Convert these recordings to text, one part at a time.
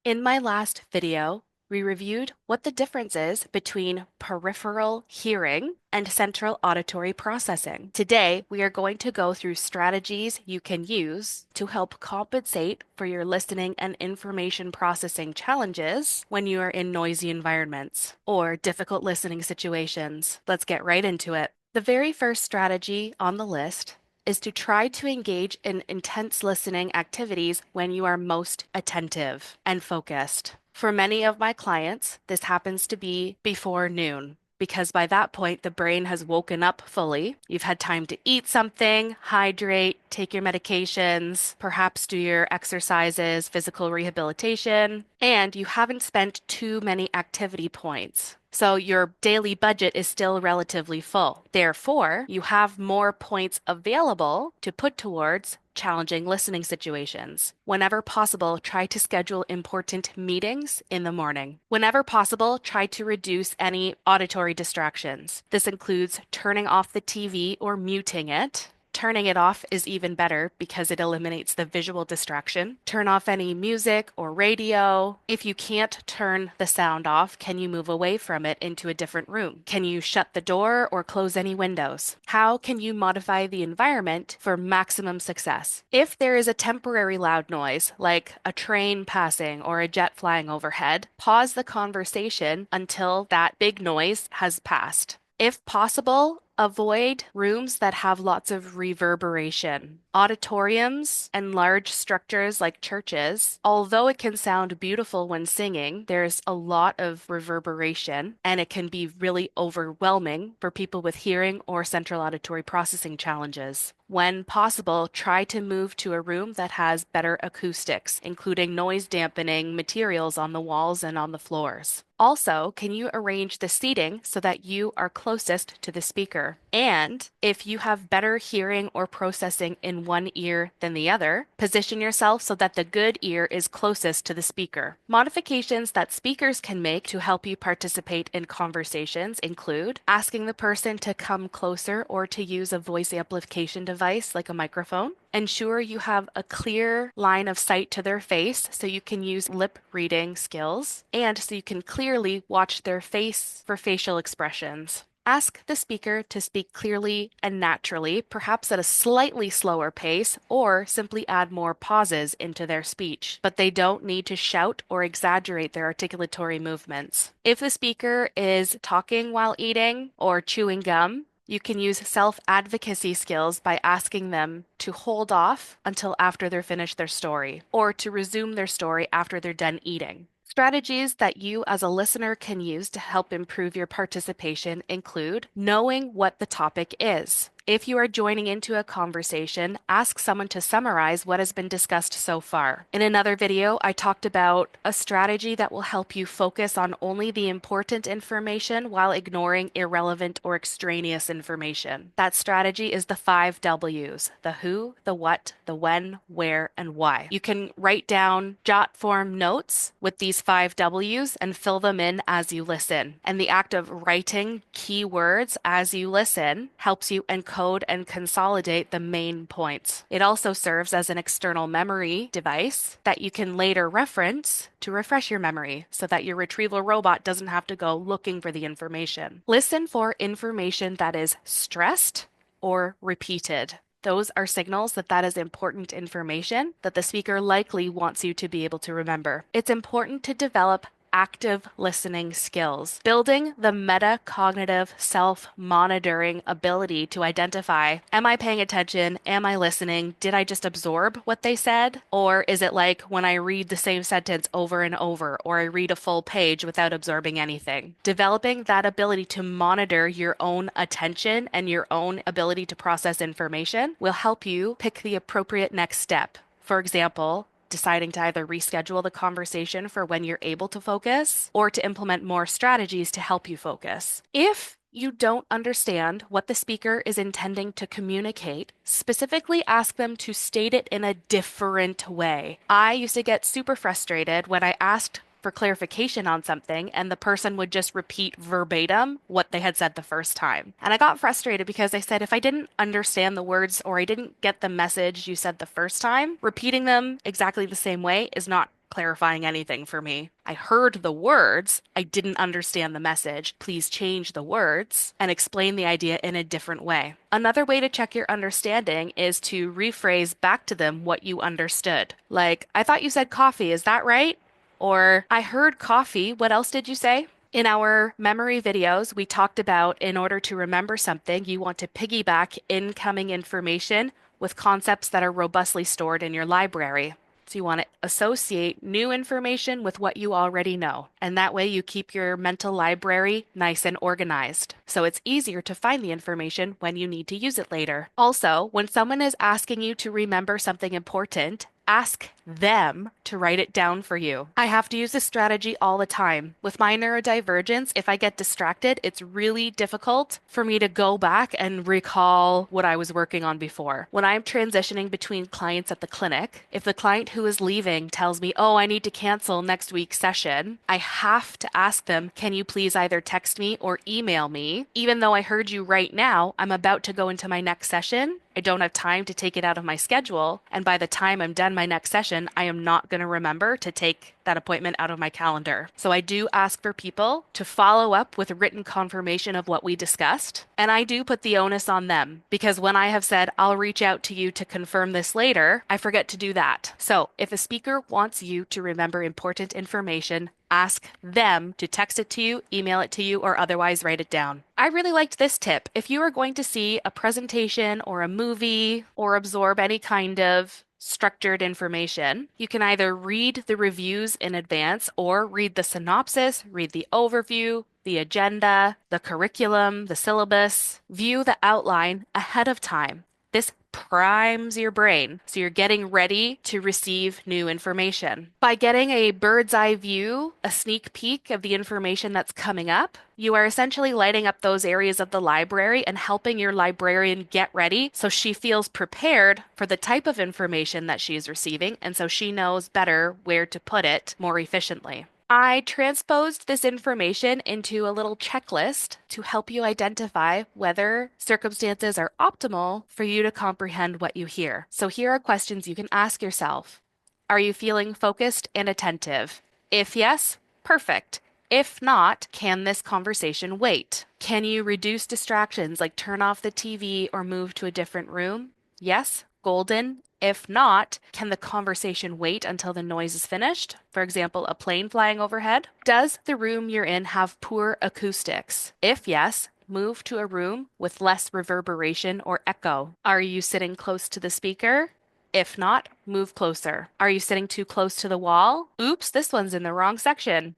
In my last video, we reviewed what the difference is between peripheral hearing and central auditory processing. Today, we are going to go through strategies you can use to help compensate for your listening and information processing challenges when you are in noisy environments or difficult listening situations. Let's get right into it. The very first strategy on the list is to try to engage in intense listening activities when you are most attentive and focused. For many of my clients, this happens to be before noon, because by that point, the brain has woken up fully. You've had time to eat something, hydrate, take your medications, perhaps do your exercises, physical rehabilitation, and you haven't spent too many activity points. So your daily budget is still relatively full. Therefore, you have more points available to put towards challenging listening situations. Whenever possible, try to schedule important meetings in the morning. Whenever possible, try to reduce any auditory distractions. This includes turning off the TV or muting it. Turning it off is even better because it eliminates the visual distraction. Turn off any music or radio. If you can't turn the sound off, can you move away from it into a different room? Can you shut the door or close any windows? How can you modify the environment for maximum success? If there is a temporary loud noise, like a train passing or a jet flying overhead, pause the conversation until that big noise has passed. If possible, avoid rooms that have lots of reverberation. Auditoriums and large structures like churches, although it can sound beautiful when singing, there's a lot of reverberation and it can be really overwhelming for people with hearing or central auditory processing challenges. When possible, try to move to a room that has better acoustics, including noise dampening materials on the walls and on the floors. Also, can you arrange the seating so that you are closest to the speaker? And if you have better hearing or processing in one ear than the other, position yourself so that the good ear is closest to the speaker. Modifications that speakers can make to help you participate in conversations include asking the person to come closer or to use a voice amplification device like a microphone. Ensure you have a clear line of sight to their face so you can use lip reading skills and so you can clearly watch their face for facial expressions. Ask the speaker to speak clearly and naturally, perhaps at a slightly slower pace, or simply add more pauses into their speech. But they don't need to shout or exaggerate their articulatory movements. If the speaker is talking while eating or chewing gum, you can use self-advocacy skills by asking them to hold off until after they're finished their story, or to resume their story after they're done eating. Strategies that you as a listener can use to help improve your participation include knowing what the topic is. If you are joining into a conversation, ask someone to summarize what has been discussed so far. In another video, I talked about a strategy that will help you focus on only the important information while ignoring irrelevant or extraneous information. That strategy is the 5 W's: the who, the what, the when, where, and why. You can write down jot form notes with these 5 W's and fill them in as you listen. And the act of writing keywords as you listen helps you encode and consolidate the main points. It also serves as an external memory device that you can later reference to refresh your memory so that your retrieval robot doesn't have to go looking for the information. Listen for information that is stressed or repeated. Those are signals that that is important information that the speaker likely wants you to be able to remember. It's important to develop active listening skills. Building the metacognitive self-monitoring ability to identify, am I paying attention? Am I listening? Did I just absorb what they said? Or is it like when I read the same sentence over and over, or I read a full page without absorbing anything? Developing that ability to monitor your own attention and your own ability to process information will help you pick the appropriate next step. For example, deciding to either reschedule the conversation for when you're able to focus or to implement more strategies to help you focus. If you don't understand what the speaker is intending to communicate, specifically ask them to state it in a different way. I used to get super frustrated when I asked for clarification on something and the person would just repeat verbatim what they had said the first time. And I got frustrated because I said, if I didn't understand the words or I didn't get the message you said the first time, repeating them exactly the same way is not clarifying anything for me. I heard the words, I didn't understand the message. Please change the words and explain the idea in a different way. Another way to check your understanding is to rephrase back to them what you understood. Like, I thought you said coffee, is that right? Or, I heard coffee, what else did you say? In our memory videos, we talked about in order to remember something, you want to piggyback incoming information with concepts that are robustly stored in your library. So you want to associate new information with what you already know. And that way you keep your mental library nice and organized. So it's easier to find the information when you need to use it later. Also, when someone is asking you to remember something important, ask them to write it down for you. I have to use this strategy all the time. With my neurodivergence, if I get distracted, it's really difficult for me to go back and recall what I was working on before. When I'm transitioning between clients at the clinic, if the client who is leaving tells me, oh, I need to cancel next week's session, I have to ask them, can you please either text me or email me? Even though I heard you right now, I'm about to go into my next session. I don't have time to take it out of my schedule. And by the time I'm done my next session, I am not going to remember to take that appointment out of my calendar. So I do ask for people to follow up with a written confirmation of what we discussed. And I do put the onus on them because when I have said, I'll reach out to you to confirm this later, I forget to do that. So if a speaker wants you to remember important information, ask them to text it to you, email it to you, or otherwise write it down. I really liked this tip. If you are going to see a presentation or a movie or absorb any kind of structured information, you can either read the reviews in advance or read the synopsis, read the overview, the agenda, the curriculum, the syllabus, view the outline ahead of time. This primes your brain, so you're getting ready to receive new information. By getting a bird's eye view, a sneak peek of the information that's coming up, you are essentially lighting up those areas of the library and helping your librarian get ready so she feels prepared for the type of information that she is receiving, and so she knows better where to put it more efficiently. I transposed this information into a little checklist to help you identify whether circumstances are optimal for you to comprehend what you hear. So here are questions you can ask yourself. Are you feeling focused and attentive? If yes, perfect. If not, can this conversation wait? Can you reduce distractions like turn off the TV or move to a different room? Yes, golden. If not, can the conversation wait until the noise is finished? For example, a plane flying overhead? Does the room you're in have poor acoustics? If yes, move to a room with less reverberation or echo. Are you sitting close to the speaker? If not, move closer. Are you sitting too close to the wall? Oops, this one's in the wrong section.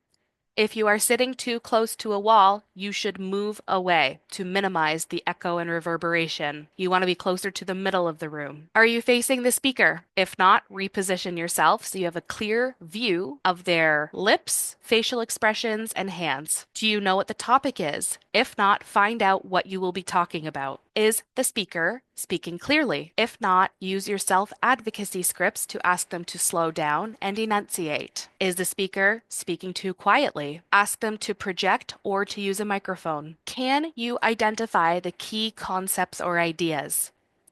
If you are sitting too close to a wall, you should move away to minimize the echo and reverberation. You want to be closer to the middle of the room. Are you facing the speaker? If not, reposition yourself so you have a clear view of their lips, facial expressions, and hands. Do you know what the topic is? If not, find out what you will be talking about. Is the speaker speaking clearly? If not, use your self-advocacy scripts to ask them to slow down and enunciate. Is the speaker speaking too quietly? Ask them to project or to use a microphone. Can you identify the key concepts or ideas?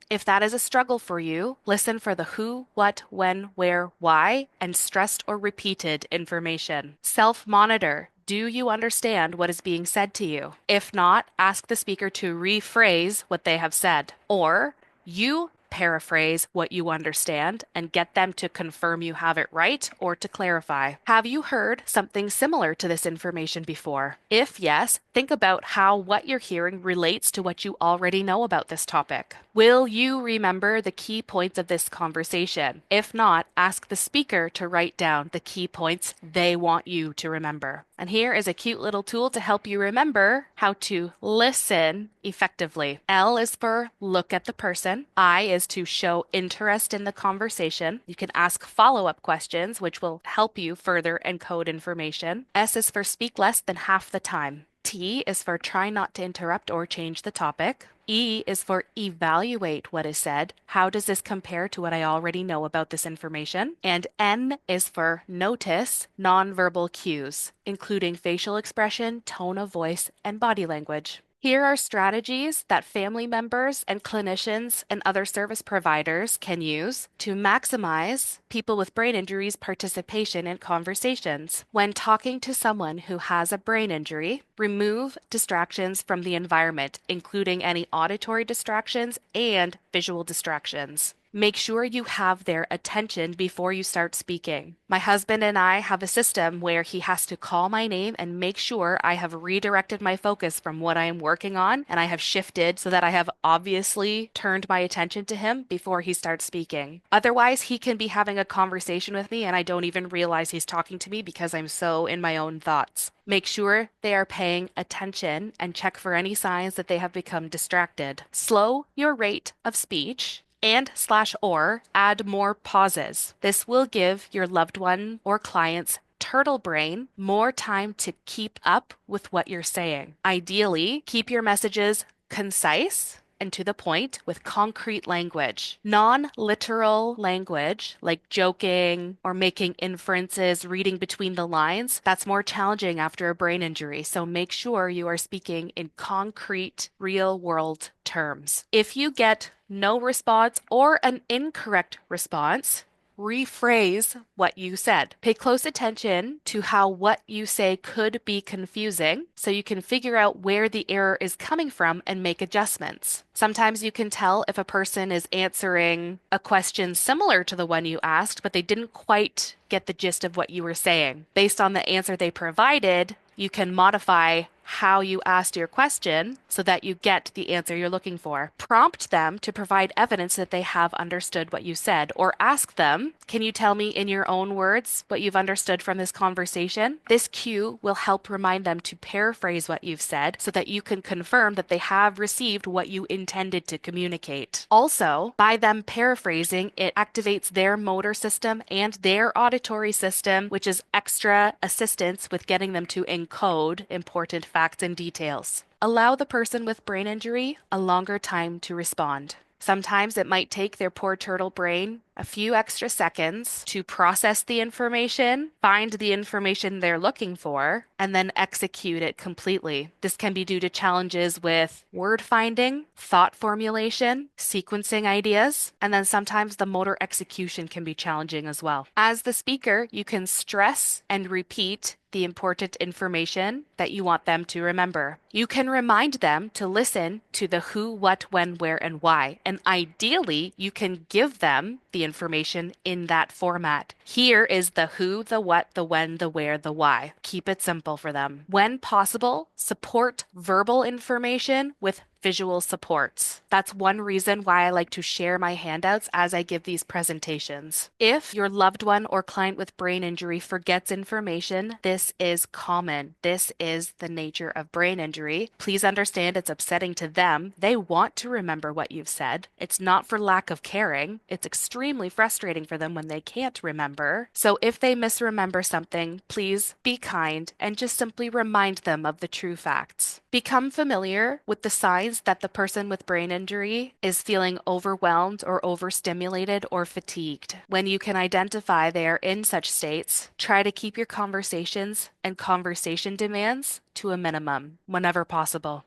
If that is a struggle for you, listen for the who, what, when, where, why, and stressed or repeated information. Self-monitor. Do you understand what is being said to you? If not, ask the speaker to rephrase what they have said. Or you paraphrase what you understand and get them to confirm you have it right or to clarify. Have you heard something similar to this information before? If yes, think about how what you're hearing relates to what you already know about this topic. Will you remember the key points of this conversation? If not, ask the speaker to write down the key points they want you to remember. And here is a cute little tool to help you remember how to listen effectively. L is for look at the person. I is to show interest in the conversation. You can ask follow-up questions, which will help you further encode information. S is for speak less than half the time. T is for try not to interrupt or change the topic. E is for evaluate what is said. How does this compare to what I already know about this information? And N is for notice nonverbal cues, including facial expression, tone of voice, and body language. Here are strategies that family members and clinicians and other service providers can use to maximize people with brain injuries' participation in conversations. When talking to someone who has a brain injury, remove distractions from the environment, including any auditory distractions and visual distractions. Make sure you have their attention before you start speaking. My husband and I have a system where he has to call my name and make sure I have redirected my focus from what I am working on and I have shifted so that I have obviously turned my attention to him before he starts speaking. Otherwise, he can be having a conversation with me and I don't even realize he's talking to me because I'm so in my own thoughts. Make sure they are paying attention and check for any signs that they have become distracted. Slow your rate of speech and slash or add more pauses. This will give your loved one or client's turtle brain more time to keep up with what you're saying. Ideally, keep your messages concise and to the point with concrete language. Non-literal language, like joking or making inferences, reading between the lines, that's more challenging after a brain injury. So make sure you are speaking in concrete, real-world terms. If you get no response or an incorrect response, rephrase what you said. Pay close attention to how what you say could be confusing so you can figure out where the error is coming from and make adjustments. Sometimes you can tell if a person is answering a question similar to the one you asked, but they didn't quite get the gist of what you were saying. Based on the answer they provided, you can modify how you asked your question so that you get the answer you're looking for. Prompt them to provide evidence that they have understood what you said, or ask them, can you tell me in your own words what you've understood from this conversation? This cue will help remind them to paraphrase what you've said so that you can confirm that they have received what you intended to communicate. Also, by them paraphrasing, it activates their motor system and their auditory system, which is extra assistance with getting them to encode important facts and details. Allow the person with brain injury a longer time to respond. Sometimes it might take their poor turtle brain a few extra seconds to process the information, find the information they're looking for, and then execute it completely. This can be due to challenges with word finding, thought formulation, sequencing ideas, and then sometimes the motor execution can be challenging as well. As the speaker, you can stress and repeat the important information that you want them to remember. You can remind them to listen to the who, what, when, where, and why. And ideally, you can give them the information in that format. Here is the who, the what, the when, the where, the why. Keep it simple for them. When possible, support verbal information with visual supports. That's one reason why I like to share my handouts as I give these presentations. If your loved one or client with brain injury forgets information, this is common. This is the nature of brain injury. Please understand it's upsetting to them. They want to remember what you've said. It's not for lack of caring. It's extremely frustrating for them when they can't remember. So if they misremember something, please be kind and just simply remind them of the true facts. Become familiar with the signs that the person with brain injury is feeling overwhelmed or overstimulated or fatigued. When you can identify they are in such states, try to keep your conversations and conversation demands to a minimum whenever possible.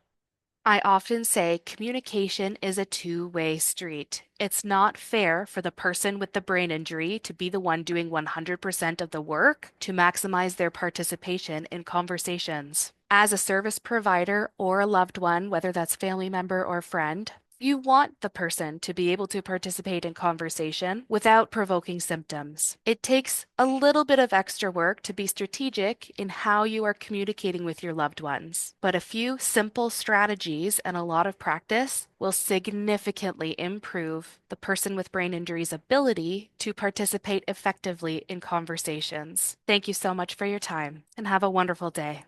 I often say communication is a two-way street. It's not fair for the person with the brain injury to be the one doing 100% of the work to maximize their participation in conversations. As a service provider or a loved one, whether that's family member or friend, you want the person to be able to participate in conversation without provoking symptoms. It takes a little bit of extra work to be strategic in how you are communicating with your loved ones, but a few simple strategies and a lot of practice will significantly improve the person with brain injury's ability to participate effectively in conversations. Thank you so much for your time and have a wonderful day.